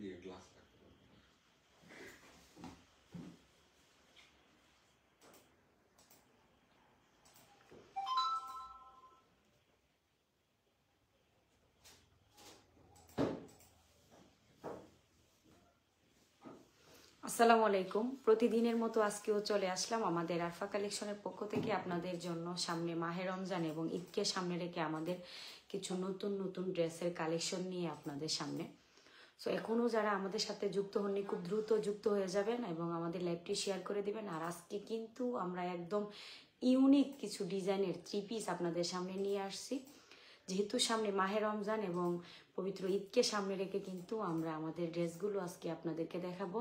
আসসালামু আলাইকুম। প্রতিদিনের মতো আজকেও চলে আসলাম আমাদের আরফা কালেকশনের পক্ষ থেকে আপনাদের জন্য। সামনে মাহে রমজান এবং ঈদকে সামনে রেখে আমাদের কিছু নতুন নতুন ড্রেসের কালেকশন নিয়ে আপনাদের সামনে। সো এখনও যারা আমাদের সাথে যুক্ত হননি খুব দ্রুত যুক্ত হয়ে যাবেন এবং আমাদের লাইভটি শেয়ার করে দিবেন। আর আজকে কিন্তু আমরা একদম ইউনিক কিছু ডিজাইনের 3 পিস আপনাদের সামনে নিয়ে আসছি। যেহেতু সামনে মাহে রমজান এবং পবিত্র ঈদকে সামনে রেখে কিন্তু আমরা আমাদের ড্রেসগুলো আজকে আপনাদেরকে দেখাবো।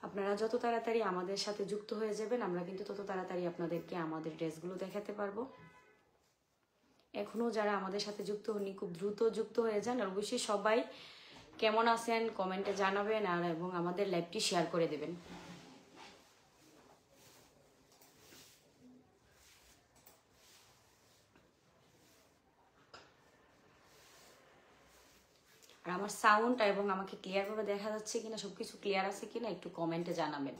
আপনারা যত তাড়াতাড়ি আমাদের সাথে যুক্ত হয়ে যাবেন আমরা কিন্তু তত তাড়াতাড়ি আপনাদেরকে আমাদের ড্রেসগুলো দেখাতে পারবো। এখনও যারা আমাদের সাথে যুক্ত হননি খুব দ্রুত যুক্ত হয়ে যান। আর অবশ্যই সবাই কেমন আছেন কমেন্টে জানাবেন আর এবং আমাদের লাইভটি শেয়ার করে দেবেন। আর আমার সাউন্ড এবং আমাকে ক্লিয়ারভাবে দেখা যাচ্ছে কিনা, সবকিছু ক্লিয়ার আছে কিনা একটু কমেন্টে জানাবেন।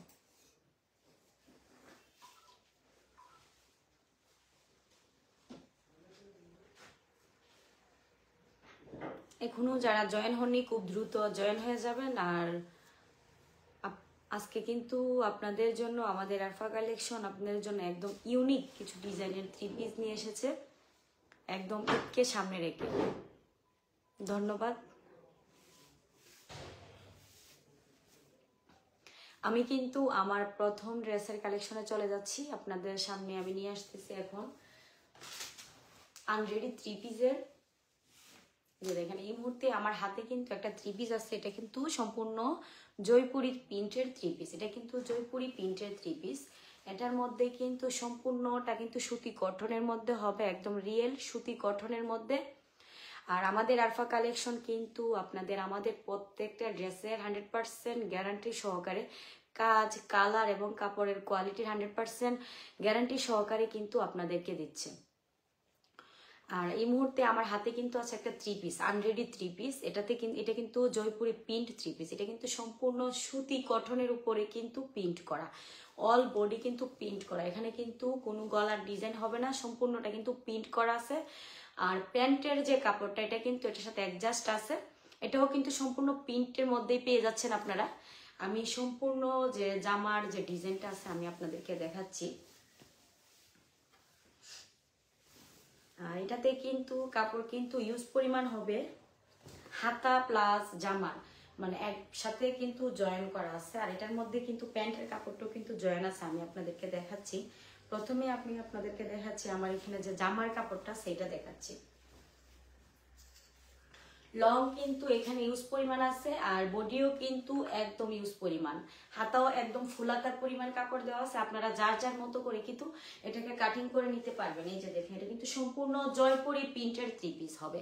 এখনো যারা জয়েন হননি খুব দ্রুত জয়েন হয়ে যাবেন। আর আজকে কিন্তু আপনাদের জন্য আমাদের আরফা কালেকশন আপনাদের জন্য একদম ইউনিক কিছু ডিজাইনের 3 পিস নিয়ে এসেছে, একদম ঈদকে সামনে রেখে। ধন্যবাদ। আমি কিন্তু আমার প্রথম ড্রেসের কালেকশনে চলে যাচ্ছি। আপনাদের সামনে আমি নিয়ে আসতেছি এখন আনরেডি 3 পিসের। যে দেখেন এই মুহূর্তে আমার হাতে কিন্তু একটা 3 পিস আছে। এটা কিন্তু সম্পূর্ণ জয়পুরি প্রিন্টের 3 পিস। এটা কিন্তু জয়পুরি প্রিন্টের 3 পিস। এটার মধ্যে কিন্তু সম্পূর্ণটা কিন্তু সুতি কটনের মধ্যে হবে, একদম রিয়েল সুতি কটনের মধ্যে। আর আমাদের আরফা কালেকশন কিন্তু আপনাদের আমাদের প্রত্যেকটা ড্রেসের 100% গ্যারান্টি সহকারে কাজ, কালার এবং কাপড়ের কোয়ালিটির 100% গ্যারান্টি সহকারে কিন্তু আপনাদেরকে দিচ্ছে। আর এই মুহূর্তে আমার হাতে কিন্তু আছে একটা 3 পিস, আনরেডি 3 পিস। এটা কিন্তু জয়পুরি প্রিন্ট 3 পিস। এটা কিন্তু সম্পূর্ণ সুতি কটনের উপরে কিন্তু প্রিন্ট করা, অল বডি কিন্তু প্রিন্ট করা। এখানে কিন্তু কোনো গলার ডিজাইন হবে না, সম্পূর্ণটা কিন্তু প্রিন্ট করা আছে। আর প্যান্টের যে কাপড়টা এটা কিন্তু এটার সাথে অ্যাডজাস্ট আছে, এটাও কিন্তু সম্পূর্ণ প্রিন্টের মধ্যেই পেয়ে যাচ্ছেন আপনারা। আমি সম্পূর্ণ যে জামার যে ডিজাইনটা আছে আমি আপনাদেরকে দেখাচ্ছি। আর এটাতে কিন্তু কাপড় কিন্তু ইউজ পরিমাণ হবে হাতা প্লাস জামার, মানে একসাথে কিন্তু জয়েন করা আছে। আর এটার মধ্যে কিন্তু প্যান্টের কাপড়টাও কিন্তু জয়েন আছে, আমি আপনাদেরকে দেখাচ্ছি। প্রথমে আপনাদেরকে দেখাচ্ছি আমার এখানে যে জামার কাপড়টা সেটা দেখাচ্ছি। লং কিন্তু এখানে ইউজ পরিমাণ আছে আর বডিও কিন্তু একদম ইউজ পরিমাণ, হাতাও একদম ফুলাকার পরিমাণ কাপড় দেওয়া আছে। আপনারা যার যার মতো করে কিন্তু এটাকে কাটিং করে নিতে পারবেন। এই যে দেখেন এটা কিন্তু সম্পূর্ণ জয়পুরি প্রিন্টের 3 পিস হবে।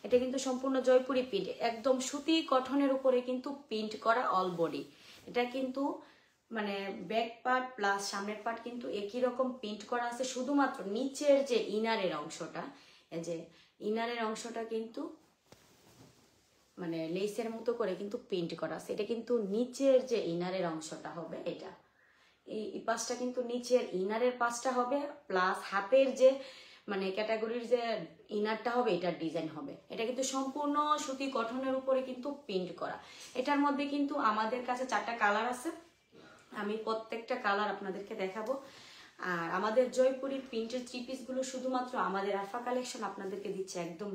এটা কিন্তু সম্পূর্ণ জয়পুরি প্রিন্ট, একদম সুতি কটনের উপরে কিন্তু প্রিন্ট করা অল বডি। এটা কিন্তু মানে ব্যাক পার্ট প্লাস সামনের পার্ট কিন্তু একই রকম প্রিন্ট করা আছে। শুধুমাত্র নিচের যে ইনারের অংশটা, এই যে ইনারের অংশটা কিন্তু মানে লেসের মতো করে কিন্তু প্রিন্ট করা আছে। এটা কিন্তু নিচের যে ইনারের অংশটা হবে, এটা এই পাশটা কিন্তু নিচের ইনারের পাশটা হবে, প্লাস হাতের যে মানে ক্যাটাগরির যে ইনারটা হবে এটার ডিজাইন হবে। এটা কিন্তু সম্পূর্ণ সুতি কটনের উপরে কিন্তু প্রিন্ট করা। এটার মধ্যে কিন্তু আমাদের কাছে 4টা কালার আছে, আমি প্রত্যেকটা কালার আপনাদেরকে দেখাবো। আর আমাদের জয়পুরি প্রিন্টের 3 পিসগুলো শুধুমাত্র আমাদের আরফা কালেকশন আপনাদেরকে দিচ্ছে একদম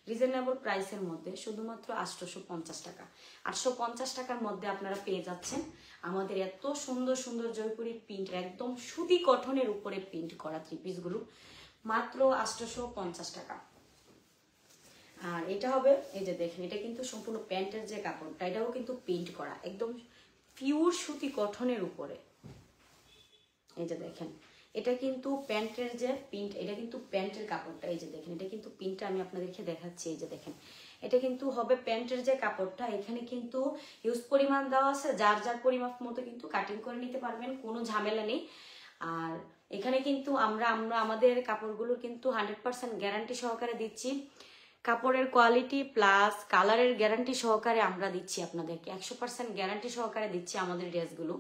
রিজনেবল প্রাইসের মধ্যে, শুধুমাত্র 850 টাকা। 850 টাকার মধ্যে আপনারা পেয়ে যাচ্ছেন আমাদের এত সুন্দর সুন্দর জয়পুরি প্রিন্ট, একদম সুতি কটনের উপরে প্রিন্ট করা 3 পিসগুলো মাত্র 850 টাকা। আর এটা হবে এই যে দেখেন এটা কিন্তু সম্পূর্ণ প্যান্টের যে কাপড়টা এটাও কিন্তু প্রিন্ট করা, একদম পিওর সুতি কটনের উপরে। এই যে দেখেন এটা কিন্তু প্যান্টের যে প্রিন্ট, এটা কিন্তু প্যান্টের কাপড়টা। এই যে দেখেন এটা কিন্তু প্রিন্টটা আমি আপনাদেরকে দেখাচ্ছি। এই যে দেখেন এটা কিন্তু হবে প্যান্টের যে কাপড়টা। এখানে কিন্তু ইউজ পরিমাণ দেওয়া আছে, যার যার পরিমাপ মতো কিন্তু কাটিং করে নিতে পারবেন, কোনো ঝামেলা নেই। আর এখানে কিন্তু আমরা আমাদের কাপড়গুলো কিন্তু 100% গ্যারান্টি সহকারে দিচ্ছি। কাপড়ের কোয়ালিটি প্লাস কালারের গ্যারান্টি সহকারে আমরা দিচ্ছি আপনাদেরকে, 100% গ্যারান্টি সহকারে দিচ্ছি আমাদের ড্রেসগুলো।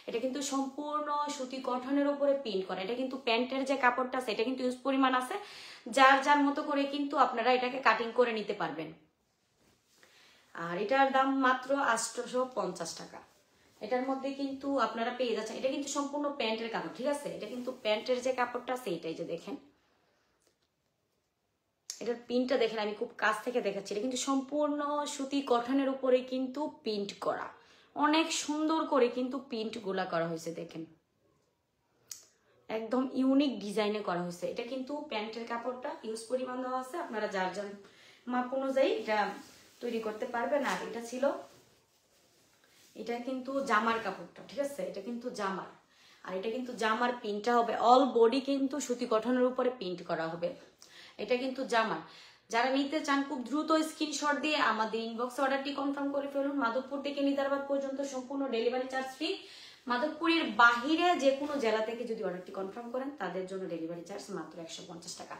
এটা কিন্তু সম্পূর্ণ সুতি কটনের উপরে প্রিন্ট করা। এটা কিন্তু প্যান্টের যে কাপড়টা আছে এটা কিন্তু ইউজ পরিমাণ আছে, যার যার মতো করে কিন্তু আপনারা এটাকে কাটিং করে নিতে পারবেন। আর এটার দাম মাত্র 850 টাকা। এটার মধ্যে কিন্তু আপনারা পেয়ে যাচ্ছেন, এটা কিন্তু সম্পূর্ণ প্যান্টের কাপড়, ঠিক আছে? এটা কিন্তু প্যান্টের যে কাপড়টা আছে এটাই, যে দেখেন এটার প্রিন্টটা দেখেন, আমি খুব কাছ থেকে দেখাচ্ছি। এটা কিন্তু সম্পূর্ণ সুতি কটনের উপরে কিন্তু প্রিন্ট করা, অনেক সুন্দর করে কিন্তু প্রিন্ট গুলা করা হয়েছে, দেখেন একদম ইউনিক ডিজাইনে করা হয়েছে। এটা কিন্তু প্যান্টের কাপড়টা ইউজ পরিমাণ দেওয়া আছে, আপনারা যার যার মাপ অনুযায়ী এটা তৈরি করতে পারবেন। আর এটা ছিল, এটা কিন্তু জামার কাপড়টা, ঠিক আছে? এটা কিন্তু জামার, আর এটা কিন্তু জামার প্রিন্টটা হবে অল বডি কিন্তু সুতি কটনের উপরে প্রিন্ট করা হবে। এটা কিন্তু জামার। যারা নিতে চান খুব দ্রুত স্ক্রিনশট দিয়ে আমাদের ইনবক্সে অর্ডারটি কনফার্ম করে ফেলুন। মাধবপুর থেকে নিদারবাদ পর্যন্ত সম্পূর্ণ ডেলিভারি চার্জ ফ্রি। মাধবপুরের বাহিরে যে কোনো জেলা থেকে যদি অর্ডারটি কনফার্ম করেন তাদের জন্য ডেলিভারি চার্জ মাত্র 150 টাকা।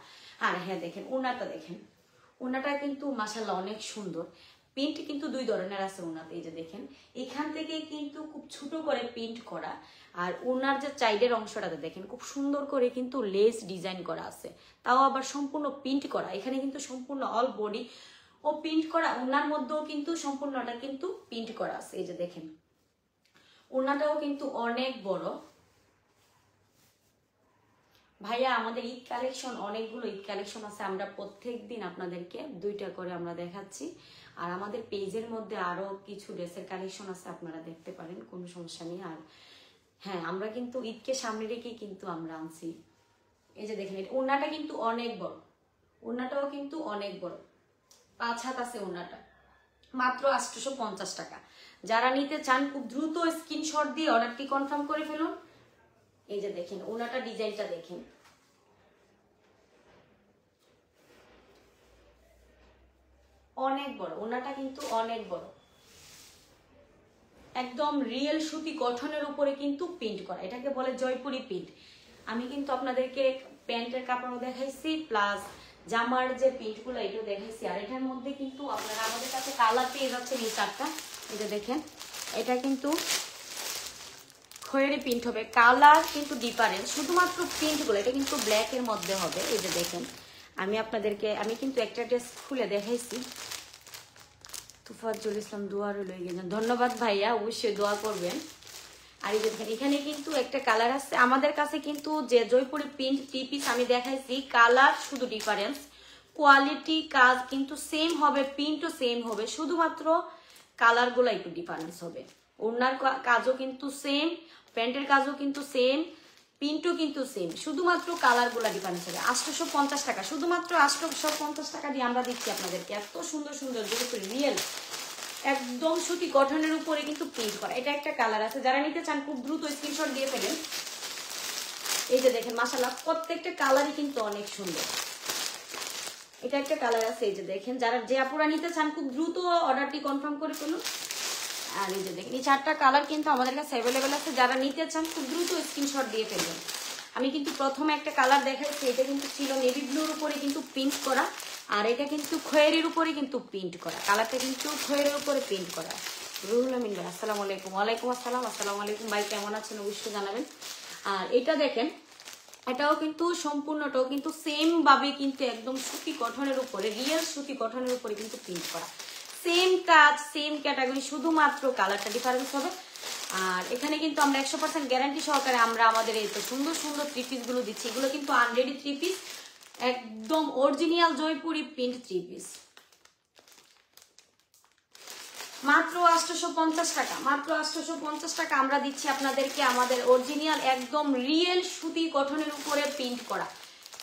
আর হ্যাঁ দেখেন ওনাটা, দেখেন ওনাটা কিন্তু মাশাআল্লাহ অনেক সুন্দর। প্রিন্ট কিন্তু দুই ধরনের আছে ওনাতে, এই যে দেখেন এখান থেকে কিন্তু খুব ছোট করে প্রিন্ট করা, আর ওনার যে সাইডের অংশটাতে দেখেন খুব সুন্দর করে কিন্তু লেস ডিজাইন করা আছে, তাও আবার সম্পূর্ণ প্রিন্ট করা। এখানে কিন্তু সম্পূর্ণ অল বডি ও প্রিন্ট করা, ওনার মধ্যেও কিন্তু সম্পূর্ণটা কিন্তু প্রিন্ট করা আছে। এই যে দেখেন ওনাটাও কিন্তু অনেক বড়। ভাইয়া আমাদের ঈদ কালেকশন, অনেকগুলো ঈদ কালেকশন আছে, আমরা প্রত্যেকদিন আপনাদেরকে দুইটা করে আমরা দেখাচ্ছি। আর আমাদের পেজের মধ্যে আরো কিছু ড্রেসের কালেকশন আছে, আপনারা দেখতে পারেন, কোনো সমস্যা নেই। আর হ্যাঁ আমরা কিন্তু ঈদকে সামনে রেখেই কিন্তু আমরা আনছি। এই যে দেখেন ওনাটা কিন্তু অনেক বড়, ওনাটাও কিন্তু অনেক বড়, 5 হাত আছে ওনাটা, মাত্র 850 টাকা। যারা নিতে চান খুব দ্রুত স্ক্রিনশট দিয়ে অর্ডারটি কনফার্ম করে ফেলুন। এই যে দেখেন ওনাটা ডিজাইনটা দেখেন, অনেক বড়, ওনাটা কিন্তু অনেক বড়, একদম রিয়েল সুতি গঠনের উপরে কিন্তু প্রিন্ট করা, এটাকে বলে জয়পুরি প্রিন্ট। আমি কিন্তু আপনাদেরকে প্যান্টের কাপড়ও দেখাইছি প্লাস জামার যে প্রিন্টগুলো এটাও দেখাইছি। আর এটার মধ্যে কিন্তু আপনারা আমাদের কাছে কালার পেয়ে যাচ্ছেন এই 4টা। এটা দেখেন এটা কিন্তু খয়েরি প্রিন্ট হবে, কালার কিন্তু ডিফারেন্ট, শুধুমাত্র প্রিন্টগুলো এটা কিন্তু ব্ল্যাকের মধ্যে হবে। এই যে দেখেন আমি কিন্তু একটা ড্রেস খুলে দেখাইছি। তুফাজ্জল ইসলাম দোয়া রইল, ধন্যবাদ ভাইয়া, অবশ্যই দোয়া করবেন। আর এই যে দেখেন এখানে কিন্তু একটা কালার আছে, আমাদের কাছে কিন্তু যে জয়পুরি প্রিন্ট 3 পিস আমি দেখাইছি, কালার শুধু ডিফারেন্স, কোয়ালিটি কাজ কিন্তু সেম হবে, প্রিন্টও সেম হবে, শুধুমাত্র কালারগুলো একটু ডিফারেন্স হবে। ওনার কাজও কিন্তু সেম, প্যান্টের কাজও কিন্তু সেম, প্রিন্টও কিন্তু সেম, শুধুমাত্র কালারগুলো ডিফারেন্স হবে। 850 টাকা, শুধুমাত্র 850 টাকা দিয়ে আমরা দিচ্ছি আপনাদেরকে এত সুন্দর সুন্দর জয়পুরি রিয়েল একদম সুতি গঠনের উপরে কিন্তু প্রিন্ট করা। এটা একটা কালার আছে, যারা নিতে চান খুব দ্রুত স্ক্রিনশট দিয়ে ফেলেন। এই যে দেখেন মাশাআল্লাহ প্রত্যেকটা কালারই কিন্তু অনেক সুন্দর। এটা একটা কালার আছে, এই যে দেখেন যে আপুরা নিতে চান খুব দ্রুত অর্ডারটি কনফার্ম করে ফেলুন। আর এই যে দেখেন এই 4টা কালার কিন্তু আমাদের কাছে অ্যাভেলেবেল আছে, যারা নিতে চান খুব দ্রুত স্ক্রিনশট দিয়ে ফেলবেন। আমি কিন্তু প্রথমে একটা কালার দেখাচ্ছি, এটা কিন্তু ছিল নেভি ব্লুর উপরে কিন্তু প্রিন্ট করা, আর এটা কিন্তু খয়েরির উপরে কিন্তু প্রিন্ট করা, কালারটা কিন্তু খয়েরির উপরে প্রিন্ট করা। রুহুল আমিন ভাই আসসালামু আলাইকুম। ওয়ালাইকুম আসসালাম, আসসালামু আলাইকুম ভাই, কেমন আছেন অবশ্যই জানাবেন। আর এটা দেখেন এটাও কিন্তু সম্পূর্ণটাও কিন্তু সেম ভাবে কিন্তু একদম সুতি গঠনের উপরে, রিয়েল সুতি গঠনের উপরে কিন্তু প্রিন্ট করা, সেম কাজ সেম ক্যাটাগরি, শুধুমাত্র কালারটা ডিফারেন্স হবে। আর এখানে কিন্তু আমরা 100% গ্যারান্টি সহকারে আমরা আমাদের এই তো সুন্দর সুন্দর 3 পিস গুলো দিচ্ছি। এগুলো কিন্তু আনরেডি 3 পিস, একদম অরিজিনাল জয়পুরি প্রিন্ট 3 পিস, মাত্র 850 টাকা, মাত্র 850 টাকা আমরা দিচ্ছি আপনাদেরকে আমাদের অরিজিনাল একদম রিয়েল সুতি গঠনের উপরে প্রিন্ট করা।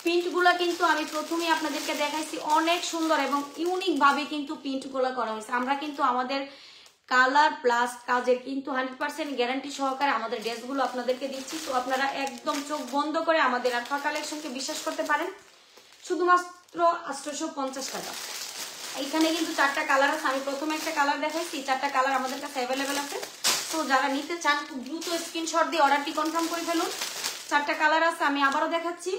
প্রিন্টগুলো কিন্তু আমি প্রথমেই আপনাদেরকে দেখাইছি, অনেক সুন্দর এবং ইউনিক ভাবে কিন্তু প্রিন্টগুলো করা হয়েছে। আমরা কিন্তু আমাদের কালার প্লাস কাজের কিন্তু 100% গ্যারান্টি সহকারে আমাদের ড্রেসগুলো আপনাদেরকে দিচ্ছি। তো আপনারা একদম চোখ বন্ধ করে আমাদের আরফা কালেকশনকে বিশ্বাস করতে পারেন, শুধুমাত্র 850 টাকা। এইখানে কিন্তু 4টা কালার আছে, আমি প্রথমে একটা কালার দেখাইছি, 4টা কালার আমাদের কাছে অ্যাভেলেবেল আছে। তো যারা নিতে চান খুব দ্রুত স্ক্রিনশট দিয়ে অর্ডারটি কনফার্ম করে ফেলুন। 4টা কালার আছে, আমি আবারও দেখাচ্ছি,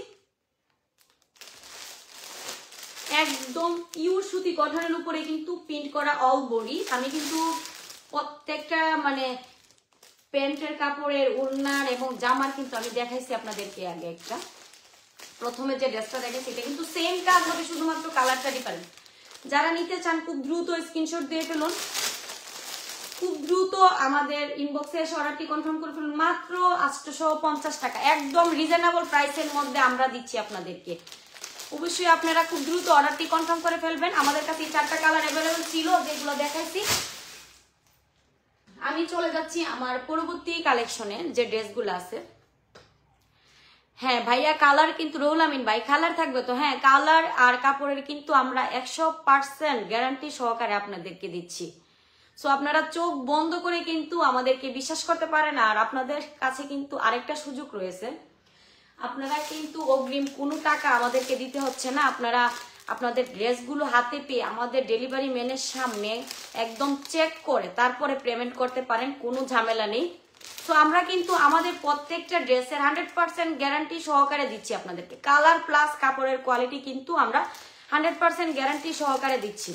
একদম পিওর সুতি কটনের উপরে কিন্তু প্রিন্ট করা অল বডি। আমি কিন্তু প্রত্যেকটা মানে প্যান্টের কাপড়ের ওড়নার এবং জামার কিন্তু আমি দেখাইছি আপনাদেরকে আগে একটা। প্রথমে যে ড্রেসটা দেখাইছি এটা কিন্তু সেম কাজ হবে, শুধুমাত্র কালারটা ডিফারেন্ট। যারা নিতে চান খুব দ্রুত স্ক্রিনশট দিয়ে ফেলুন, খুব দ্রুত আমাদের ইনবক্সে এসে অর্ডারটি কনফার্ম করে ফেলুন। মাত্র 850 টাকা, একদম রিজনেবল প্রাইসের মধ্যে আমরা দিচ্ছি আপনাদেরকে। অবশ্যই আপনারা খুব দ্রুত অর্ডারটি কনফার্ম করে ফেলবেন। আমাদের কাছে 4টা কালার অ্যাভেলেবল ছিল যেগুলো দেখাইছি। আমি চলে যাচ্ছি আমার পরবর্তী কালেকশনে যে ড্রেসগুলো আছে। হ্যাঁ ভাইয়া কালার কিন্তু রুহুল আমিন ভাই কালার থাকবে তো? হ্যাঁ কালার আর কাপড়ের কিন্তু আমরা 100% গ্যারান্টি সহকারে আপনাদেরকে দিচ্ছি। সো আপনারা চোখ বন্ধ করে কিন্তু আমাদেরকে বিশ্বাস করতে পারেন। আর আপনাদের কাছে কিন্তু আরেকটা সুযোগ রয়েছে, আপনারা কিন্তু অগ্রিম কোনো টাকা আমাদেরকে দিতে হচ্ছে না। আপনারা আপনাদের ড্রেসগুলো হাতে পেয়ে আমাদের ডেলিভারি ম্যানের সামনে একদম চেক করে তারপরে পেমেন্ট করতে পারেন, কোনো ঝামেলা নেই। তো আমরা কিন্তু আমাদের প্রত্যেকটা ড্রেসের 100% গ্যারান্টি সহকারে দিচ্ছি আপনাদেরকে। কালার প্লাস কাপড়ের কোয়ালিটি কিন্তু আমরা 100% গ্যারান্টি সহকারে দিচ্ছি।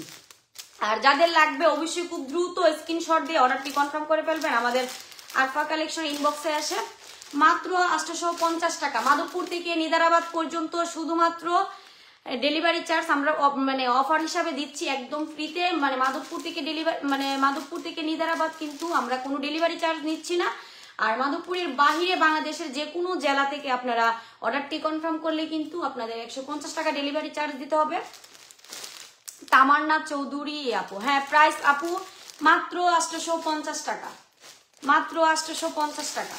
আর যাদের লাগবে অবশ্যই খুব দ্রুত স্ক্রিনশট দিয়ে অর্ডারটি কনফার্ম করে ফেলবেন আমাদের আরফা কালেকশন ইনবক্সে এসে। মাত্র 850 টাকা, মাধবপুর থেকে নিদারাবাদ পর্যন্ত শুধুমাত্র ডেলিভারি চার্জ আমরা মানে অফার হিসাবে দিচ্ছি একদম ফ্রিতে। মানে মাধবপুর থেকে মাধবপুর থেকে নিদারাবাদ কিন্তু আমরা কোনো ডেলিভারি চার্জ নিচ্ছি না। আর মাধবপুরের বাহিরে বাংলাদেশের যে কোনো জেলা থেকে আপনারা অর্ডারটি কনফার্ম করলে কিন্তু আপনাদের 150 টাকা ডেলিভারি চার্জ দিতে হবে। তামান্না চৌধুরী আপু, হ্যাঁ প্রাইস আপু মাত্র 850 টাকা, মাত্র 850 টাকা।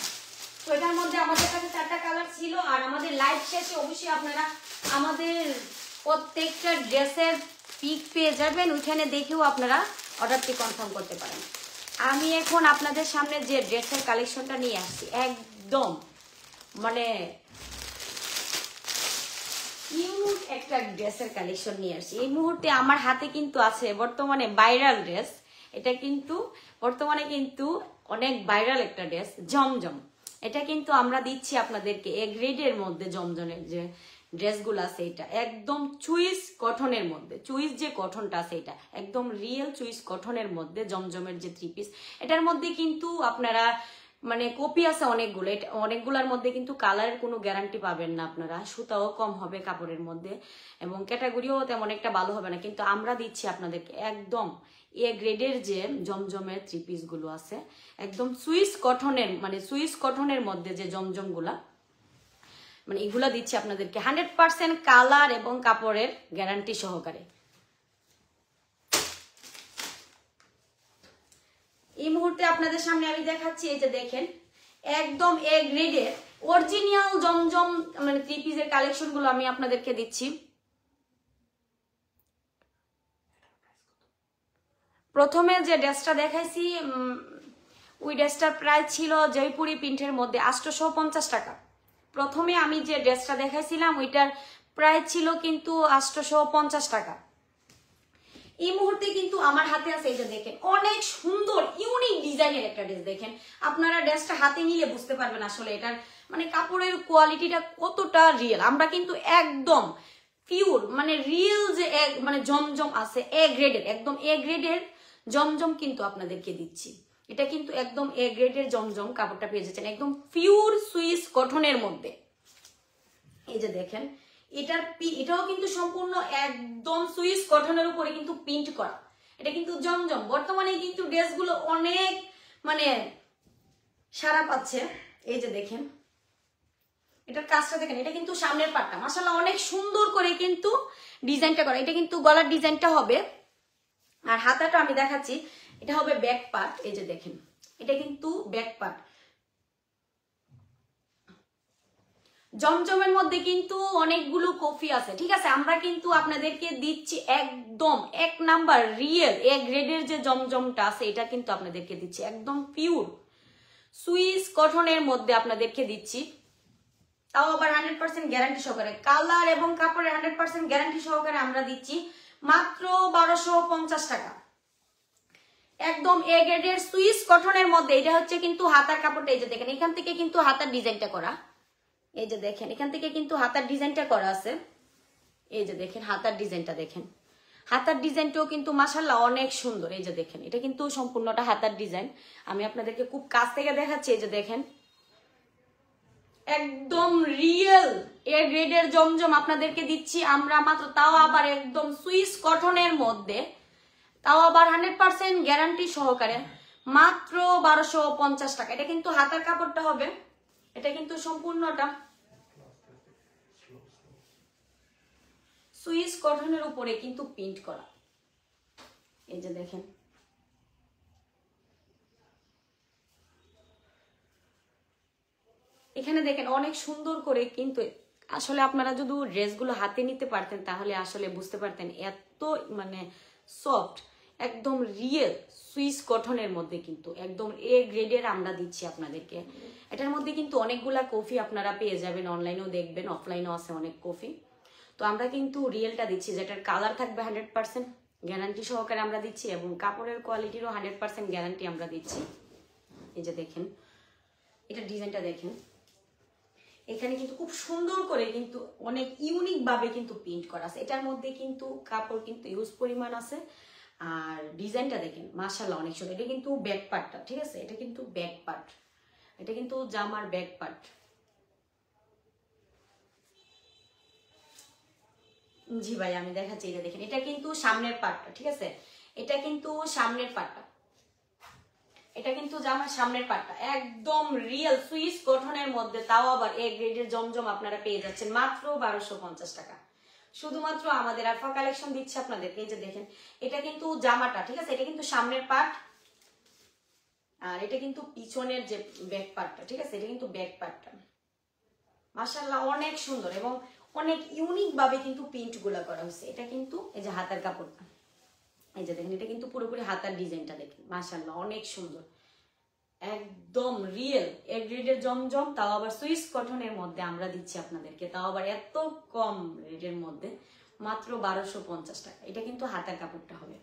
তো এটার মধ্যে আমাদের কাছে 4টা কালার ছিল। আর আমাদের লাইভ শেষে অবশ্যই আপনারা আমাদের প্রত্যেকটা ড্রেসের পিক পেয়ে যাবেন, ওইখানে দেখেও আপনারা অর্ডারটি কনফার্ম করতে পারেন। আমি এখন আপনাদের সামনে যে ড্রেসের কালেকশনটা নিয়ে আসছি একদম মানে ইউনিক একটা ড্রেসের কালেকশন নিয়ে আসছি। এই মুহূর্তে আমার হাতে কিন্তু আছে বর্তমানে ভাইরাল ড্রেস। এটা কিন্তু বর্তমানে কিন্তু অনেক ভাইরাল একটা ড্রেস, জমজম। এটা কিন্তু আমরা দিচ্ছি আপনাদেরকে এ গ্রেডের মধ্যে। জমজমের যে ড্রেসগুলো আছে এটা একদম চুইস কটনের মধ্যে, চুইস যে কটনটা আছে এটা একদম রিয়েল চুইস কটনের মধ্যে জমজমের যে 3 পিস। এটার মধ্যে কিন্তু আপনারা মানে কপি আছে অনেকগুলো, অনেকগুলোর মধ্যে কিন্তু কালারের কোনো গ্যারান্টি পাবেন না আপনারা। সুতাও কম হবে কাপড়ের মধ্যে এবং ক্যাটাগরিও তেমন একটা ভালো হবে না। কিন্তু আমরা দিচ্ছি আপনাদেরকে একদম এ গ্রেডের যে জমজমের 3 পিস গুলো আছে একদম সুইস কটনের মানে সুইস কটনের মধ্যে যে জমজমগুলা মানে এগুলা দিচ্ছি আপনাদেরকে 100% কালার এবং কাপড়ের গ্যারান্টি সহকারে। এই মুহূর্তে আপনাদের সামনে আমি দেখাচ্ছি, এই যে দেখেন একদম এ গ্রেডের অরিজিনাল জমজম মানে 3 পিসের কালেকশন গুলো আমি আপনাদেরকে দিচ্ছি। প্রথমে যে ড্রেসটা দেখাইছি ওই ড্রেসটার প্রাইস ছিল জয়পুরি প্রিন্টের মধ্যে 850 টাকা। প্রথমে আমি যে ড্রেসটা দেখাইছিলাম ওইটার প্রাইস ছিল কিন্তু 850 টাকা। এই মুহূর্তে কিন্তু আমার হাতে আছে, এই যে দেখেন অনেক সুন্দর ইউনিক ডিজাইনের একটা ড্রেস। দেখেন আপনারা ড্রেসটা হাতে নিলে বুঝতে পারবেন আসলে এটার মানে কাপড়ের কোয়ালিটিটা কতটা রিয়েল। আমরা কিন্তু একদম পিওর মানে রিয়েল যে মানে জমজম আছে এ গ্রেডের, একদম এ গ্রেডের জমজম কিন্তু আপনাদেরকে দিচ্ছি। এটা কিন্তু একদম এ গ্রেডের জমজম কাপড়টা পেয়ে যাচ্ছেন একদম পিওর সুইস কটনের মধ্যে। এই যে দেখেন এটাও কিন্তু সম্পূর্ণ একদম সুইস কটনের উপরে কিন্তু প্রিন্ট করা। এটা কিন্তু জমজম। বর্তমানে কিন্তু ড্রেসগুলো অনেক মানে সারা পাচ্ছে। এই যে দেখেন এটার কাজটা দেখেন, এটা কিন্তু সামনের পাটটা মাশাআল্লাহ অনেক সুন্দর করে কিন্তু ডিজাইনটা করা। এটা কিন্তু গলার ডিজাইনটা হবে আর হাতাটা আমি দেখাচ্ছি, এটা হবে ব্যাক পার্ট। এই যে দেখেন এটা কিন্তু ব্যাক পার্ট। জমজমের মধ্যে কিন্তু অনেকগুলো কপি আছে, ঠিক আছে। আমরা কিন্তু আপনাদেরকে দিচ্ছি একদম 1 নাম্বার রিয়েল এ গ্রেডের যে জমজমটা আছে এটা কিন্তু আপনাদেরকে দিচ্ছি একদম পিওর সুইস কটনের মধ্যে আপনাদেরকে দিচ্ছি, তাও আবার 100% গ্যারান্টি সহকারে। কালার এবং কাপড়ের 100% গ্যারান্টি সহকারে আমরা দিচ্ছি মাত্র 1250 টাকা। একদম এ গ্রেডের সুইস কটনের মধ্যে। এটা হচ্ছে কিন্তু হাতার কাপড়টা। এই যে দেখেন এখান থেকে কিন্তু হাতার ডিজাইনটা করা। এই যে দেখেন এখান থেকে কিন্তু হাতার ডিজাইনটা করা আছে। এই যে দেখেন হাতার ডিজাইনটা দেখেন, হাতার ডিজাইনটাও কিন্তু মাশাআল্লাহ অনেক সুন্দর। এই যে দেখেন এটা কিন্তু সম্পূর্ণটা হাতার ডিজাইন। আমি আপনাদেরকে খুব কাছ থেকে দেখাচ্ছি। এই যে দেখেন একদম রিয়েল এ গ্রেডের জমজম আপনাদেরকে দিচ্ছি আমরা মাত্র, তাও আবার একদম সুইস কটনের মধ্যে, তাও আবার 100% গ্যারান্টি সহকারে মাত্র 1250 টাকা। এটা কিন্তু হাতার কাপড়টা হবে, এটা কিন্তু সম্পূর্ণটা সুইস কটনের উপরে কিন্তু প্রিন্ট করা। এই যে দেখেন এখানে দেখেন অনেক সুন্দর করে কিন্তু, আসলে আপনারা যদি ড্রেসগুলো হাতে নিতে পারতেন তাহলে আসলে বুঝতে পারতেন এত মানে সফট, একদম রিয়েল সুইস কটনের মধ্যে কিন্তু একদম এ গ্রেডের আমরা দিচ্ছি আপনাদেরকে। এটার মধ্যে কিন্তু অনেকগুলা কফি আপনারা পেয়ে যাবেন, অনলাইনেও দেখবেন, অফলাইনেও আছে অনেক কফি। তো আমরা কিন্তু রিয়েলটা দিচ্ছি, যেটার কালার থাকবে 100% গ্যারান্টি সহকারে আমরা দিচ্ছি, এবং কাপড়ের কোয়ালিটিরও 100% গ্যারান্টি আমরা দিচ্ছি। এই যে দেখেন এটা ডিজাইনটা দেখেন, এখানে কিন্তু খুব সুন্দর করে কিন্তু অনেক ইউনিক ভাবে কিন্তু প্রিন্ট করা আছে। এটার মধ্যে কিন্তু কাপড় কিন্তু ইউজ পরিমাণ আছে, আর ডিজাইনটা দেখেন মাশাআল্লাহ অনেক সুন্দর। এটা কিন্তু ব্যাক পার্টটা, ঠিক আছে, এটা কিন্তু ব্যাক পার্ট, এটা কিন্তু জামার ব্যাক পার্ট। জি ভাই আমি দেখাচ্ছি, এটা দেখেন এটা কিন্তু সামনের পার্টটা, ঠিক আছে, এটা কিন্তু সামনের পার্টটা, এটা কিন্তু জামার সামনের পার্টটা একদম রিয়েল সুইস কটনের মধ্যে, তাও আবার এ গ্রেডের জমজম আপনারা পেয়ে যাচ্ছেন মাত্র 1250 টাকা। শুধুমাত্র আমাদের আরফা কালেকশন দিচ্ছে আপনাদেরকে। এই যে দেখেন এটা কিন্তু জামাটা, ঠিক আছে, এটা কিন্তু সামনের পার্ট, আর এটা কিন্তু পিছনের যে ব্যাক পার্টটা, ঠিক আছে, এটা কিন্তু ব্যাক পার্টটা। মাশাআল্লাহ অনেক সুন্দর এবং অনেক ইউনিক ভাবে কিন্তু প্রিন্ট গুলা করা হয়েছে। এটা কিন্তু এই যে হাতার কাপড়টা, এই যে দেখেন এটা কিন্তু পুরোপুরি হাতার ডিজাইনটা দেখেন মাশাআল্লাহ অনেক সুন্দর, একদম রিয়েল এ গ্রেডের জমজম, তাও আবার সুইস কটনের মধ্যে আমরা দিচ্ছি আপনাদেরকে, তাও আবার এত কম রেটের মধ্যে মাত্র 1250 টাকা। এটা কিন্তু হাতার কাপড়টা হবে,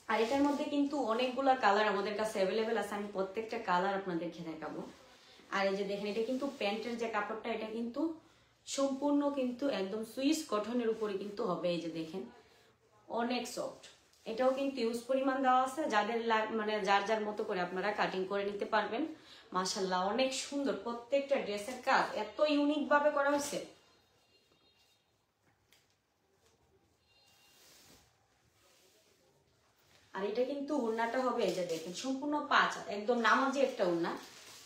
আর এটার মধ্যে কিন্তু অনেকগুলা কালার আমাদের কাছে অ্যাভেলেবেল আছে, আমি প্রত্যেকটা কালার আপনাদেরকে দেখাবো। আর এই যে দেখেন এটা কিন্তু প্যান্টের যে কাপড়টা, এটা কিন্তু সম্পূর্ণ কিন্তু একদম সুইস কটনের উপরে কিন্তু হবে। এই যে দেখেন অনেক সফট, এটাও কিন্তু ইউজ পরিমাণ দেওয়া আছে, যাদের মানে যার যার মতো করে আপনারা কাটিং করে নিতে পারবেন। মাশাআল্লাহ অনেক সুন্দর, প্রত্যেকটা ড্রেসের কাজ এত ইউনিক ভাবে করা হয়েছে। আর এটা কিন্তু ওড়নাটা হবে, এই যে দেখেন সম্পূর্ণ 5 হাত, একদম নামাজি একটা ওড়না,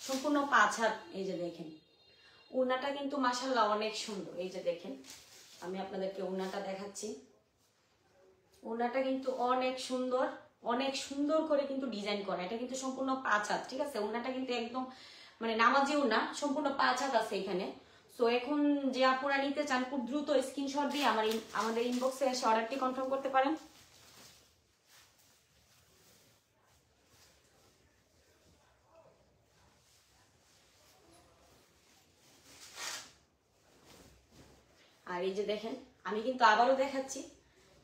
সম্পূর্ণ 5 হাত। এই যে দেখেন ওড়নাটা কিন্তু মাশাআল্লাহ অনেক সুন্দর। এই যে দেখেন আমি আপনাদেরকে ওড়নাটা দেখাচ্ছি, ওড়নাটা কিন্তু অনেক সুন্দর, অনেক সুন্দর করে কিন্তু ডিজাইন করা। এটা কিন্তু সম্পূর্ণ 5 হাত, ঠিক আছে, ওড়নাটা কিন্তু একদম মানে নামাজি ওড়না, সম্পূর্ণ 5 হাত আছে এখানে। সো এখন যে আপনারা নিতে চান খুব দ্রুত স্ক্রিনশট দিয়ে আমাদের ইনবক্সে এসে অর্ডারটি কনফার্ম করতে পারেন। আর এই যে দেখেন আমি কিন্তু আবারও দেখাচ্ছি,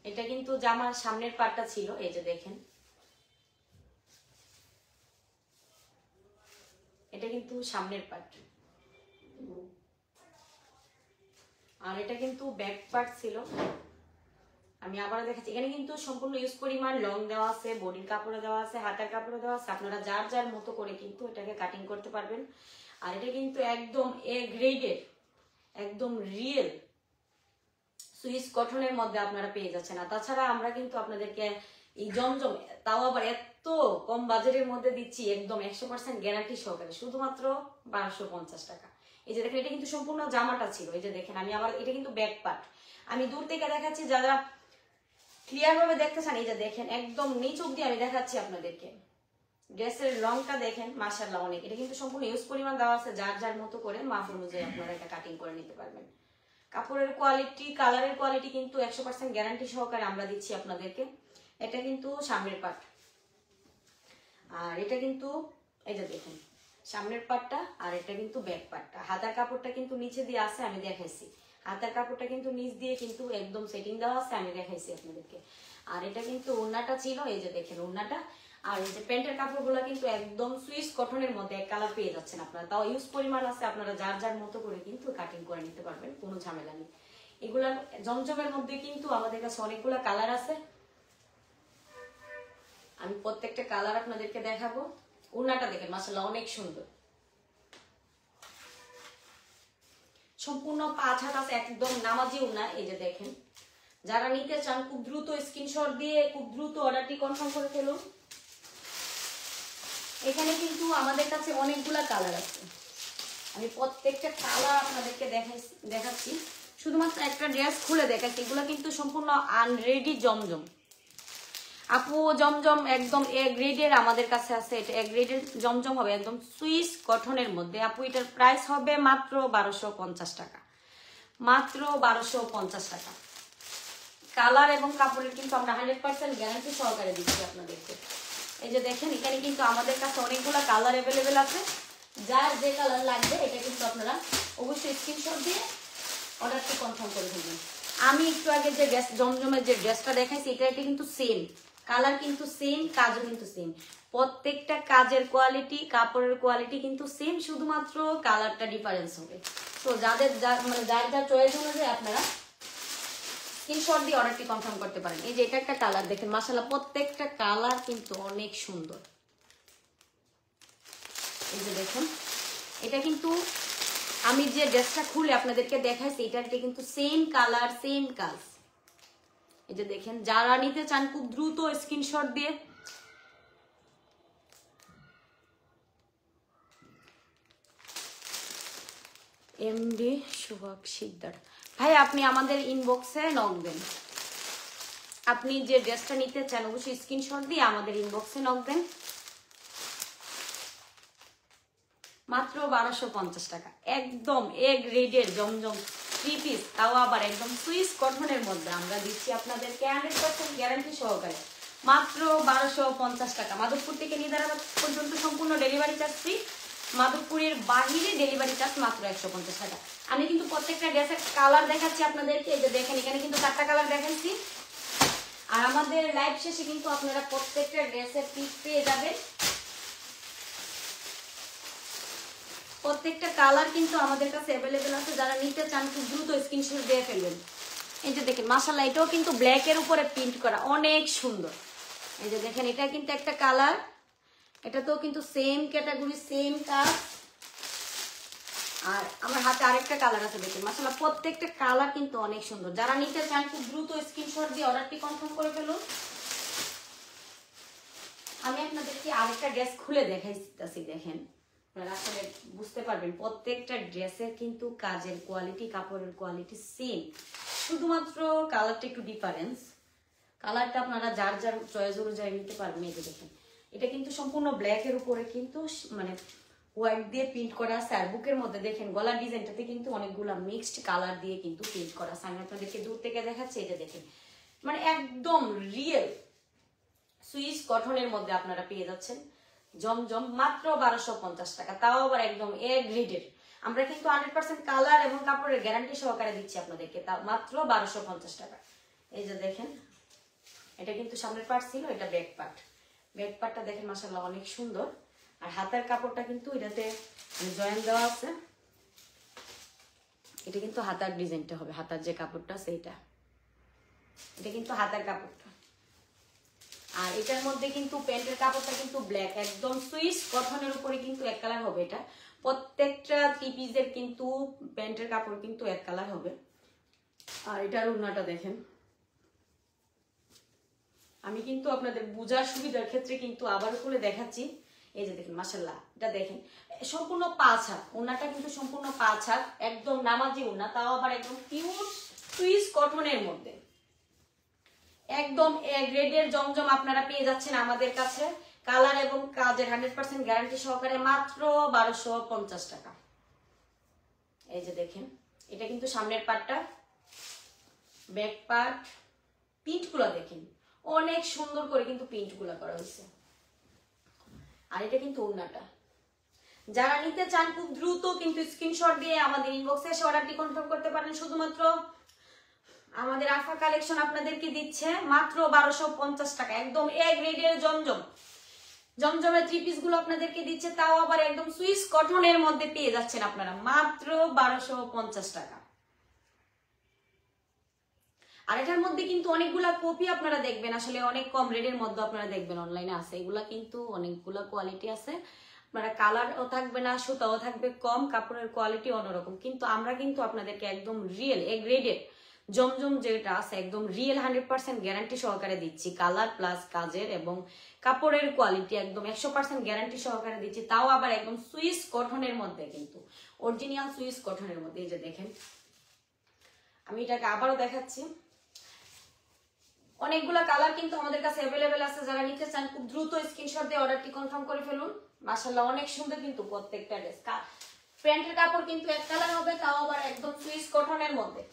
এটা কিন্তু জামার সামনের পার্টটা ছিল। এই যে দেখেন এটা কিন্তু সামনের পার্ট, আর এটা কিন্তু ব্যাক পার্ট ছিল। আমি আবারও দেখাচ্ছি, এখানে কিন্তু সম্পূর্ণ ইউজ পরিমাণ লং দেওয়া আছে, বডির কাপড়ে দেওয়া আছে, হাতের কাপড়ে দেওয়া আছে, আপনারা যার যার মতো করে কিন্তু এটাকে কাটিং করতে পারবেন। আর এটা কিন্তু একদম এ গ্রেডের একদম রিয়েল সুইস কটনের মধ্যে আপনারা পেয়ে যাচ্ছেন। আর তাছাড়া আমরা কিন্তু আপনাদেরকে এই জমজম, তাও আবার এত কম বাজারের মধ্যে দিচ্ছি একদম 100% গ্যারান্টি সহকারে, শুধুমাত্র 1250 টাকা। এই যে দেখেন এটা কিন্তু সম্পূর্ণ জামাটা ছিল। এই যে দেখেন আমি আবার, এটা কিন্তু ব্যাক পার্ট, আমি দূর থেকে দেখাচ্ছি, যারা ক্লিয়ার ভাবে দেখতে চান এই যে দেখেন একদম নিচ অব্দি আমি দেখাচ্ছি আপনাদেরকে। ড্রেসের রংটা দেখেন মাশাআল্লাহ অনেক, এটা কিন্তু সম্পূর্ণ ইউজ পরিমাণ দেওয়া আছে, যার যার মতো করে মাপ অনুযায়ী আপনারা এটা কাটিং করে নিতে পারবেন। কাপড়ের কোয়ালিটি, কালারের কোয়ালিটি কিন্তু 100% গ্যারান্টি সহকারে আমরা দিচ্ছি আপনাদেরকে। এটা কিন্তু সামনের পার্ট, আর এটা কিন্তু এই যে দেখেন সামনের পার্টটা, আর এটা কিন্তু ব্যাক পার্টটা। হাতার কাপড়টা কিন্তু নিচে দিয়ে আছে, আমি দেখাইছি, হাতার কাপড়টা কিন্তু নিচ দিয়ে কিন্তু একদম সেটিং দেওয়া আছে, আমি দেখাইছি আপনাদেরকে। আর এটা কিন্তু ওড়নাটা ছিল, এই যে দেখেন ওড়নাটা। আর এই যে প্যান্টের কাপড়গুলো কিন্তু একদম সুইস কটনের মধ্যে এক কালার পেয়ে যাচ্ছেন আপনারা, তাও ইউজ পরিমাণ আছে, আপনারা যার যার মতো করে কিন্তু কাটিং করে নিতে পারবেন, কোনো ঝামেলা নেই। এগুলার জমজমের মধ্যে কিন্তু আমাদের কাছে অনেকগুলা কালার আছে, আমি প্রত্যেকটা কালার আপনাদেরকে দেখাবো। ওড়নাটা দেখেন মাশাআল্লাহ অনেক সুন্দর, সম্পূর্ণ 5 হাত আছে, একদম নামাজি ওড়না। এই যে দেখেন, যারা নিতে চান খুব দ্রুত স্ক্রিনশট দিয়ে খুব দ্রুত অর্ডারটি কনফার্ম করে ফেলুন। এখানে কিন্তু আমাদের কাছে অনেকগুলা কালার আছে, আমি প্রত্যেকটা কালার আপনাদেরকে দেখাচ্ছি। শুধুমাত্র একটা ড্রেস খুলে দেখাচ্ছি, এগুলো কিন্তু সম্পূর্ণ আনরেডি জমজম। আপু জমজম একদম এ গ্রেডের আমাদের কাছে আছে, এটা এ গ্রেডের জমজম হবে, একদম সুইস কটনের মধ্যে। আপু এটার প্রাইস হবে মাত্র 1250 টাকা, মাত্র 1250 টাকা। কালার এবং কাপড়ের কিন্তু আমরা 100% গ্যারান্টি সহকারে দিচ্ছি আপনাদেরকে। এই যে দেখেন, এখানে কিন্তু আমাদের কাছে অনেকগুলো কালার অ্যাভেলেবেল আছে, যার যে কালার লাগবে এটা কিন্তু আপনারা অবশ্যই স্ক্রিনশট দিয়ে অর্ডারটি কনফার্ম করে দেবেন। আমি একটু আগে যে ড্রেস জমজমের যে ড্রেসটা দেখাইছি এটা কিন্তু সেম কালার, কিন্তু সেম কাজও কিন্তু সেম, প্রত্যেকটা কাজের কোয়ালিটি কাপড়ের কোয়ালিটি কিন্তু সেম, শুধুমাত্র কালারটা ডিফারেন্স হবে। তো যাদের মানে যার যার চয়েস অনুযায়ী আপনারা স্ক্রিনশট দিয়ে অর্ডারটি কনফার্ম করতে পারেন। এই যে এটা একটা কালার দেখেন মাশাআল্লাহ, প্রত্যেকটা কালার কিন্তু অনেক সুন্দর। এই যে দেখুন, এটা কিন্তু আমি যে ড্রেসটা খুলে আপনাদেরকে দেখাইছি এটা কিন্তু সেম কালার সেম কাজ। এই যে দেখেন, যারা নিতে চান খুব দ্রুত স্ক্রিনশট দিয়ে এমডি সুভাগ শিকদার ভাই, আপনি আমাদের ইনবক্সে নক দেন। আপনি যে ড্রেসটা নিতে চান অবশ্যই স্ক্রিনশট দিয়ে আমাদের ইনবক্সে নক দেন। মাত্র 1250 টাকা, একদম এ গ্রেডের জমজম 3 পিস, তাও আবার একদম সুইস কটনের মধ্যে আমরা দিচ্ছি আপনাদেরকে 100% গ্যারান্টি সহকারে, মাত্র 1250 টাকা। মাধবপুর থেকে নিদারাবাদ পর্যন্ত সম্পূর্ণ ডেলিভারি চার্জ ফ্রি, মাধবপুরের বাহিরে ডেলিভারি চার্জ মাত্র 150 টাকা। আমি কিন্তু প্রত্যেকটা ড্রেসের কালার দেখাচ্ছি আপনাদেরকে। এই যে দেখেন, এখানে কিন্তু 4টা কালার দেখাচ্ছি, আর আমাদের লাইভ শেষে কিন্তু আপনারা প্রত্যেকটা ড্রেসের পিক পেয়ে যাবেন। প্রত্যেকটা কালার কিন্তু আমাদের কাছে অ্যাভেলেবেল আছে, যারা নিতে চান খুব দ্রুত স্ক্রিনশট দিয়ে ফেলবেন। এই যে দেখেন মাশাআল্লাহ, এটাও কিন্তু ব্ল্যাক এর উপরে প্রিন্ট করা, অনেক সুন্দর। এই যে দেখেন, এটা কিন্তু একটা কালার, এটাতেও কিন্তু সেম ক্যাটাগরি সেম কাজ। আর আমার হাতে আরেকটা কালার আছে, দেখেন মাশাআল্লাহ প্রত্যেকটা কালার কিন্তু অনেক সুন্দর। যারা নিতে চান খুব দ্রুত স্ক্রিনশট দিয়ে অর্ডারটি কনফার্ম করে ফেলুন। আমি আপনাদেরকে আরেকটা ড্রেস খুলে দেখাইতেছি, দেখেন আপনারা আসলে বুঝতে পারবেন প্রত্যেকটা ড্রেসের কিন্তু কাজের কোয়ালিটি কাপড়ের কোয়ালিটি সেম, শুধুমাত্র কালারটা একটু ডিফারেন্স। কালারটা আপনারা যার যার চয়েস অনুযায়ী নিতে পারবেন। এই যে দেখেন, এটা কিন্তু সম্পূর্ণ ব্ল্যাক এর উপরে কিন্তু মানে হোয়াইট দিয়ে প্রিন্ট করা আছে, আর বুকের মধ্যে দেখেন গলার ডিজাইনটাতে কিন্তু অনেকগুলা মিক্সড কালার দিয়ে কিন্তু প্রিন্ট করা আছে। আমি আপনাদেরকে দূর থেকে দেখাচ্ছি, এটা দেখেন মানে একদম রিয়েল সুইস কটনের মধ্যে আপনারা পেয়ে যাচ্ছেন জমজম, মাত্র 1250 টাকা, তাও আবার একদম এ গ্রেডের। আমরা কিন্তু 100% কালার এবং কাপড়ের গ্যারান্টি সহকারে দিচ্ছি আপনাদেরকে, তাও মাত্র 1250 টাকা। এই যে দেখেন, এটা কিন্তু সামনের পার্ট ছিল, এটা ব্যাক পার্ট। ব্যাক পার্টটা দেখেন মাশাআল্লাহ অনেক সুন্দর। আর হাতের কাপড়টা কিন্তু এটাতে জয়েন দেওয়া আছে, এটা কিন্তু হাতার ডিজাইনটা হবে, হাতার যে কাপড়টা সেইটা, এটা কিন্তু হাতার কাপড়টা। আর এটার মধ্যে কিন্তু প্যান্টের কাপড়টা কিন্তু ব্ল্যাক, একদম সুইস কটনের উপরে কিন্তু এক কালার হবে। এটা প্রত্যেকটা 3 পিসের কিন্তু প্যান্টের কাপড় কিন্তু এক কালার হবে। আর এটার ওড়নাটা দেখেন, আমি কিন্তু আপনাদের বোঝার সুবিধার ক্ষেত্রে কিন্তু আবার খুলে দেখাচ্ছি। এই যে দেখেন মাশাআল্লাহ, এটা দেখেন সম্পূর্ণ 5 হাত, ওড়নাটা কিন্তু সম্পূর্ণ 5 হাত, একদম নামাজি ওড়না, তাও আবার একদম পিওর সুইস কটনের মধ্যে, একদম এ গ্রেডের জমজম আপনারা পেয়ে যাচ্ছেন আমাদের কাছে। কালার এবং কাজের 100% গ্যারান্টি সহকারে, মাত্র 1250 টাকা। এই যে দেখেন, এটা কিন্তু সামনের পার্টটা, ব্যাক পার্ট, প্রিন্টগুলো দেখেন অনেক সুন্দর করে কিন্তু প্রিন্টগুলো করা হয়েছে। আর এটা কিন্তু ওড়নাটা। যারা নিতে চান খুব দ্রুত কিন্তু স্ক্রিনশট দিয়ে আমাদের ইনবক্সে এসে অর্ডারটি কনফার্ম করতে পারেন। শুধুমাত্র আমাদের আফা কালেকশন আপনাদেরকে দিচ্ছে মাত্র 1250 টাকা, একদম এ গ্রেডের জমজম। জমজমের 3 পিস গুলো আপনাদেরকে দিচ্ছে, তাও আবার একদম সুইস কটনের মধ্যে পেয়ে যাচ্ছেন আপনারা মাত্র 1250 টাকা। আর এটার মধ্যে কিন্তু অনেকগুলা কপি আপনারা দেখবেন, আসলে অনেক কম রেটের মধ্যে আপনারা দেখবেন অনলাইনে আছে, এগুলা কিন্তু অনেকগুলা কোয়ালিটি আছে। আপনারা কালারও থাকবে না, সুতাও থাকবে কম, কাপড়ের কোয়ালিটি অন্যরকম। কিন্তু আমরা কিন্তু আপনাদেরকে একদম রিয়েল এ গ্রেডের জমজম যেটা আছে একদম রিয়েল 100% গ্যারান্টি সহকারে দিচ্ছি, কালার প্লাস কাজের এবং কাপড়ের কোয়ালিটি একদম 100% গ্যারান্টি সহকারে দিচ্ছি, তাও আবার একদম সুইস কটনের মধ্যে, কিন্তু অরিজিনাল সুইস কটনের মধ্যে। এই যে দেখেন, আমি এটাকে আবারও দেখাচ্ছি। অনেকগুলা কালার কিন্তু আমাদের কাছে অ্যাভেলেবেল আছে, যারা নিতে চান খুব দ্রুত স্ক্রিনশট দিয়ে অর্ডারটি কনফার্ম করে ফেলুন। মাশাআল্লাহ অনেক সুন্দর কিন্তু প্রত্যেকটা ড্রেস। প্যান্টের কাপড় কিন্তু এক কালার হবে, তাও আবার একদম সুইস কটনের মধ্যে।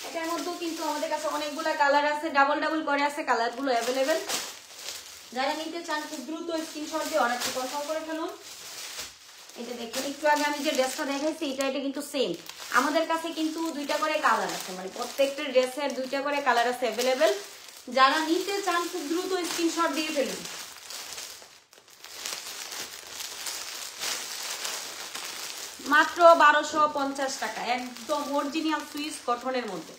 এটার মধ্যেও কিন্তু আমাদের কাছে অনেকগুলা কালার আছে, ডাবল ডাবল করে আছে, কালারগুলো অ্যাভেলেবেল। যারা নিতে চান খুব দ্রুত স্ক্রিনশট দিয়ে অর্ডারটি কনফার্ম করে ফেলুন। এটা দেখেন, একটু আগে আমি যে ড্রেসটা দেখাইছি এটা কিন্তু সেম। আমাদের কাছে কিন্তু দুইটা করে কালার আছে, মানে প্রত্যেকটা ড্রেসের দুইটা করে কালার আছে অ্যাভেলেবেল। যারা নিতে চান খুব দ্রুত স্ক্রিনশট দিয়ে ফেলুন। মাত্র 1250 টাকা, একদম অরিজিনাল সুইস কটনের মধ্যে।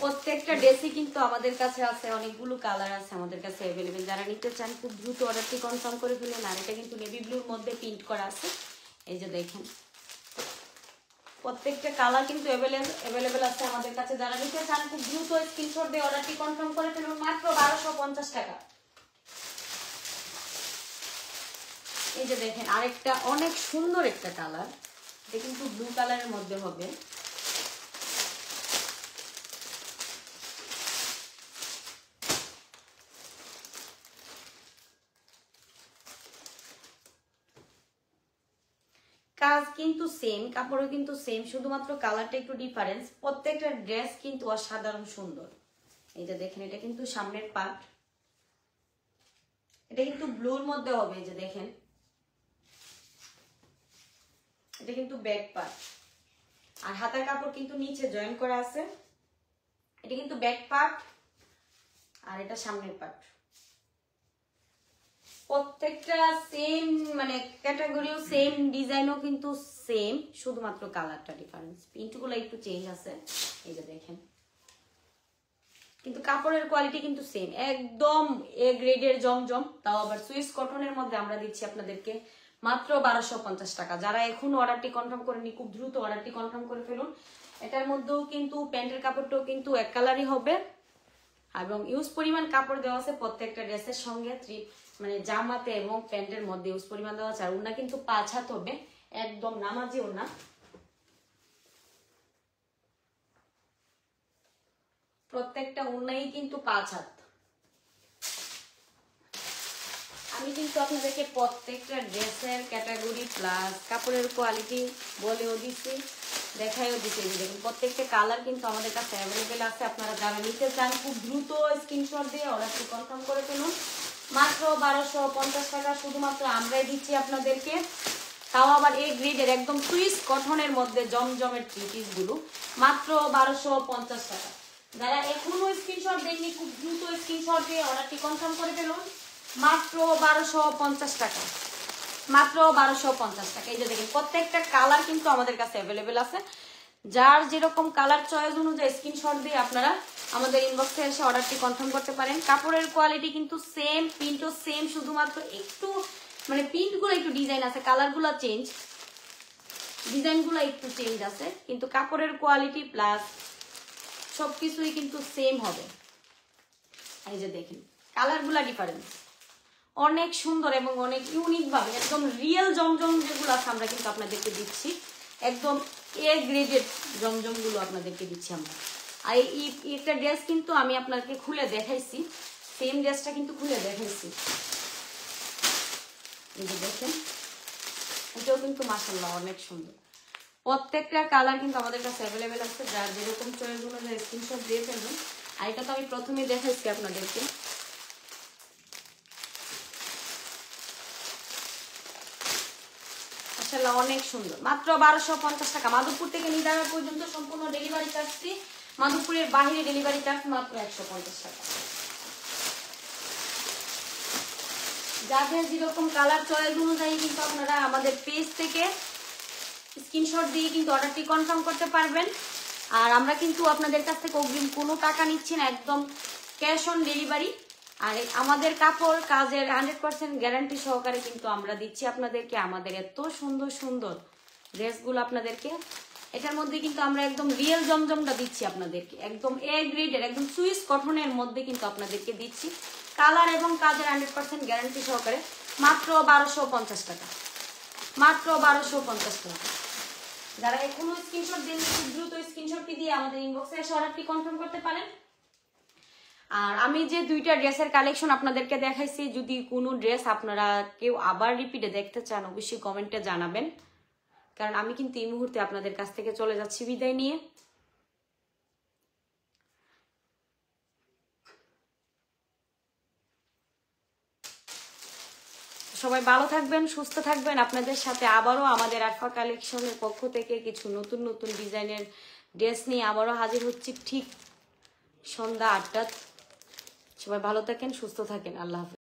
প্রত্যেকটা ড্রেসই কিন্তু আমাদের কাছে আছে, অনেকগুলো কালার আছে আমাদের কাছে অ্যাভেলেবেল। যারা নিতে চান খুব দ্রুত অর্ডারটি কনফার্ম করে ফেলুন। আর এটা কিন্তু নেভি ব্লুর মধ্যে প্রিন্ট করা আছে, এই যে দেখেন প্রত্যেকটা কালার কিন্তু অ্যাভেলেবেল আছে আমাদের কাছে। যারা নিতে চান খুব দ্রুত স্ক্রিনশট দিয়ে অর্ডারটি কনফার্ম করে ফেলুন। মাত্র 1250 টাকা। এই যে দেখেন আরেকটা অনেক সুন্দর একটা কালার, এটা কিন্তু ব্লু কালারের মধ্যে হবে। কাজ কিন্তু সেম, কাপড়ও কিন্তু সেম, শুধুমাত্র কালারটা একটু ডিফারেন্স। প্রত্যেকটা ড্রেস কিন্তু অসাধারণ সুন্দর। এই যে দেখেন, এটা কিন্তু সামনের পার্ট, এটা কিন্তু ব্লুর মধ্যে হবে। এই যে দেখেন, এটা কিন্তু ব্যাক পার্ট, আর হাতার কাপড় কিন্তু নিচে জয়েন করা আছে। এটা কিন্তু ব্যাক পার্ট আর এটা সামনের পার্ট। প্রত্যেকটা সেম, মানে ক্যাটাগরিও সেম, ডিজাইনও কিন্তু সেম, শুধুমাত্র কালারটা ডিফারেন্স, প্রিন্টগুলো একটু চেঞ্জ আছে। এই যে দেখেন, কিন্তু কাপড়ের কোয়ালিটি কিন্তু সেম, একদম এ গ্রেডের জমজম, তাও আবার সুইস কটনের মধ্যে আমরা দিচ্ছি আপনাদেরকে মাত্র 1250 টাকা। যারা এখন অর্ডারটি কনফার্ম করেনি খুব দ্রুত অর্ডারটি কনফার্ম করে ফেলুন। এটার মধ্যেও কিন্তু প্যান্টের কাপড়টাও কিন্তু এক কালারই হবে এবং ইউজ পরিমাণ কাপড় দেওয়া আছে প্রত্যেকটা ড্রেসের সঙ্গে, মানে জামাতে এবং প্যান্টের মধ্যে ইউজ পরিমাণ দেওয়া আছে। আর ওনা কিন্তু 5 হাত হবে, একদম নামাজি ওনা। প্রত্যেকটা ওনাই কিন্তু 5 হাত। আমি কিন্তু আপনাদেরকে প্রত্যেকটা ড্রেসের ক্যাটাগরি প্লাস কাপড়ের কোয়ালিটি বলেও দিচ্ছি, দেখাইও দিচ্ছি। দেখুন প্রত্যেকটা কালার কিন্তু আমাদের কাছে অ্যাভেলেবেল আছে। আপনারা যারা নিতে চান খুব দ্রুত স্ক্রিনশট দিয়ে অর্ডারটি কনফার্ম করে ফেলুন। মাত্র 1250 টাকা শুধুমাত্র আমরাই দিচ্ছি আপনাদেরকে, তাও আবার এই গ্রেডের একদম সুইস কটনের মধ্যে জমজমের থ্রি পিসগুলো মাত্র 1250 টাকা। যারা এখনো স্ক্রিনশট দেননি খুব দ্রুত স্ক্রিনশট দিয়ে অর্ডারটি কনফার্ম করে ফেলুন। মাত্র 1250 টাকা, মাত্র 1250 টাকা। এই যে দেখেন প্রত্যেকটা কালার কিন্তু আমাদের কাছে অ্যাভেলেবেল আছে। যার যেরকম কালার চয়েস অনুযায়ী স্ক্রিনশট দিয়ে আপনারা আমাদের ইনবক্সে এসে অর্ডারটি কনফার্ম করতে পারেন। কাপড়ের কোয়ালিটি কিন্তু সেম, প্রিন্টও সেম, শুধুমাত্র একটু মানে প্রিন্টগুলো একটু ডিজাইন আছে, কালারগুলো চেঞ্জ, ডিজাইনগুলো একটু চেঞ্জ আছে, কিন্তু কাপড়ের কোয়ালিটি প্লাস সবকিছুই কিন্তু সেম হবে। এই যে দেখেন কালারগুলো ডিফারেন্স, অনেক সুন্দর এবং অনেক ইউনিক ভাবে একদম রিয়েল জমজম যেগুলো আছে আমরা কিন্তু আপনাদেরকে দিচ্ছি। একদম এ গ্রেডেড জমজমগুলো আপনাদেরকে দিচ্ছি আমরা। আর এই একটা ড্রেস কিন্তু আমি আপনাকে খুলে দেখাইছি, সেম ড্রেসটা কিন্তু খুলে দেখাইছি, এই যে দেখেন, এটাও কিন্তু মাশাআল্লাহ অনেক সুন্দর। প্রত্যেকটা কালার কিন্তু আমাদের কাছে অ্যাভেলেবেল আছে, যার যেরকম চয়েস অনুযায়ী স্ক্রিনশট দিয়ে ফেলবেন। আর এটা তো আমি প্রথমেই দেখাইছি আপনাদেরকে। মাশাআল্লাহ অনেক সুন্দর, মাত্র 1250 টাকা। মাধবপুর থেকে নিদারা পর্যন্ত সম্পূর্ণ ডেলিভারি চার্জ ফ্রি, মাধবপুরের বাইরে ডেলিভারি চার্জ মাত্র 150 টাকা। যাদের যেরকম কালার চয়েস অনুযায়ী কিন্তু আপনারা আমাদের পেজ থেকে স্ক্রিনশট দিয়ে কিন্তু অর্ডারটি কনফার্ম করতে পারবেন। আর আমরা কিন্তু আপনাদের কাছ থেকে অগ্রিম কোনো টাকা নিচ্ছি না, একদম ক্যাশ অন ডেলিভারি। আর আমাদের কাপড় কাজের 100% গ্যারান্টি সহকারে কিন্তু আমরা দিচ্ছি আপনাদেরকে আমাদের এত সুন্দর সুন্দর ড্রেসগুলো আপনাদেরকে। এটার মধ্যে কিন্তু আমরা একদম রিয়েল জমজমটা দিচ্ছি আপনাদেরকে, একদম এ গ্রেডের, একদম সুইস কটনের মধ্যে কিন্তু আপনাদেরকে দিচ্ছি, কালার এবং কাজের 100% গ্যারান্টি সহকারে, মাত্র 1250 টাকা, মাত্র 1250 টাকা। যারা এখনো স্ক্রিনশট দেন খুব দ্রুত স্ক্রিনশটটি দিয়ে আমাদের ইনবক্সে এসে অর্ডারটি কনফার্ম করতে পারেন। আর আমি যে দুইটা ড্রেসের কালেকশন আপনাদেরকে দেখাইছি, যদি কোনো ড্রেস আপনারা কেউ আবার রিপিটে দেখতে চান অবশ্যই কমেন্টে জানাবেন, কারণ আমি কিন্তু এই মুহূর্তে আপনাদের কাছ থেকে চলে যাচ্ছি বিদায় নিয়ে। সবাই ভালো থাকবেন, সুস্থ থাকবেন। আপনাদের সাথে আবারও আমাদের আরফা কালেকশনের পক্ষ থেকে কিছু নতুন নতুন ডিজাইনের ড্রেস নিয়ে আবারও হাজির হচ্ছি ঠিক সন্ধ্যা 8টায়। সবাই ভালো থাকেন, সুস্থ থাকেন, আল্লাহ হাফেজ।